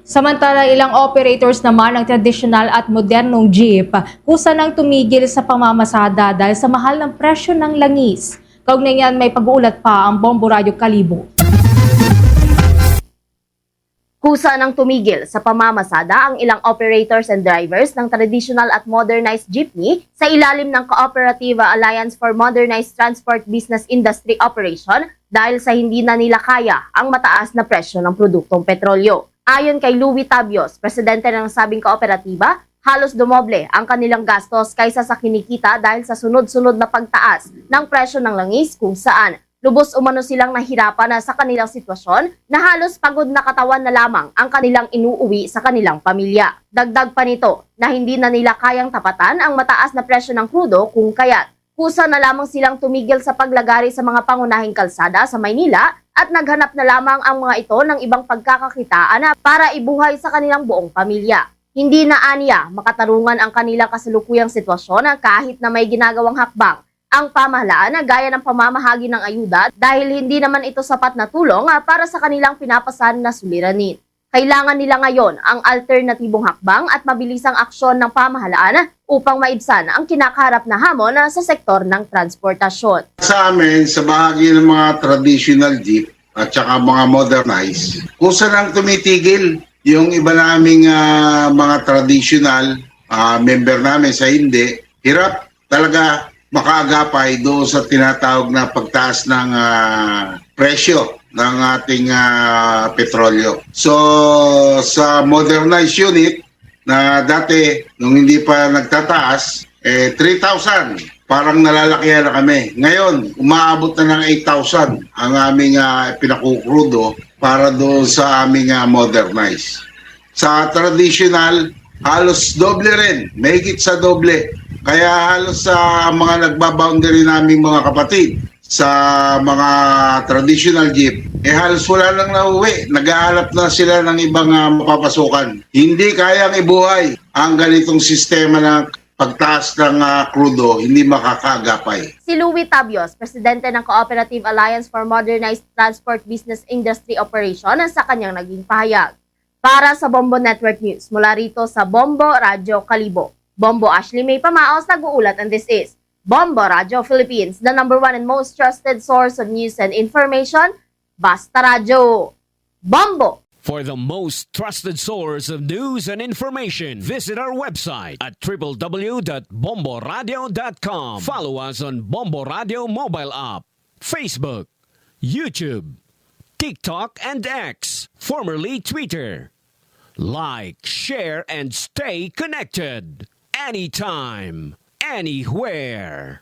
Samantala, ilang operators naman ng tradisyonal at modernong jeep kusa nang tumigil sa pamamasada dahil sa mahal ng presyo ng langis. Kaugnay niyan, may pag-uulat pa ang Bombo Radio Kalibo. Kusa nang tumigil sa pamamasada ang ilang operators and drivers ng traditional at modernized jeepney sa ilalim ng Cooperative Alliance for Modernized Transport Business Industry Operation dahil sa hindi na nila kaya ang mataas na presyo ng produktong petrolyo. Ayon kay Louie Tabios, presidente ng sabing kooperatiba, halos dumoble ang kanilang gastos kaysa sa kinikita dahil sa sunod-sunod na pagtaas ng presyo ng langis kung saan lubos umano silang nahirapan na sa kanilang sitwasyon na halos pagod na katawan na lamang ang kanilang inuuwi sa kanilang pamilya. Dagdag pa nito na hindi na nila kayang tapatan ang mataas na presyo ng krudo kung kaya't kusa na lamang silang tumigil sa paglagari sa mga pangunahing kalsada sa Maynila at naghanap na lamang ang mga ito ng ibang pagkakakitaan para ibuhay sa kanilang buong pamilya. Hindi na aniya makatarungan ang kanilang kasalukuyang sitwasyon kahit na may ginagawang hakbang ang pamahalaan na gaya ng pamamahagi ng ayuda dahil hindi naman ito sapat na tulong para sa kanilang pinapasan na suliranin. Kailangan nila ngayon ang alternatibong hakbang at mabilisang aksyon ng pamahalaan upang maibsan ang kinakaharap na hamon sa sektor ng transportasyon. Sa amin, sa bahagi ng mga traditional jeep at saka mga modernized, kusa lang tumitigil yung iba naming mga traditional member namin sa hindi, hirap talaga makaagapay doon sa tinatawag na pagtaas ng presyo ng ating petrolyo. So sa modernized unit na dati nung hindi pa nagtataas, 3,000 parang nalalakihan na kami. Ngayon, umaabot na ng 8,000 ang aming pinakukrudo para doon sa aming modernized. Sa traditional, halos doble rin, mahigit sa doble. Kaya halos sa mga nagbaboundary naming mga kapatid sa mga traditional jeep, halos wala nang nauwi. Naghahanap na sila ng ibang mapapasukan. Hindi kayang ibuhay ang ganitong sistema ng pagtaas ng krudo, hindi makakaagapay. Si Louie Tabios, presidente ng Cooperative Alliance for Modernized Transport Business Industry Operation, sa kanyang naging pahayag. Para sa Bombo Network News, mula rito sa Bombo Radio Kalibo, Bombo Ashley May Pamaos nag-uulat, and this is Bombo Radio Philippines, the #1 and most trusted source of news and information. Basta Radio. Bombo! For the most trusted source of news and information, visit our website at www.bomboradio.com. Follow us on Bombo Radio mobile app, Facebook, YouTube, TikTok, and X, formerly Twitter. Like, share, and stay connected. Anytime, anywhere.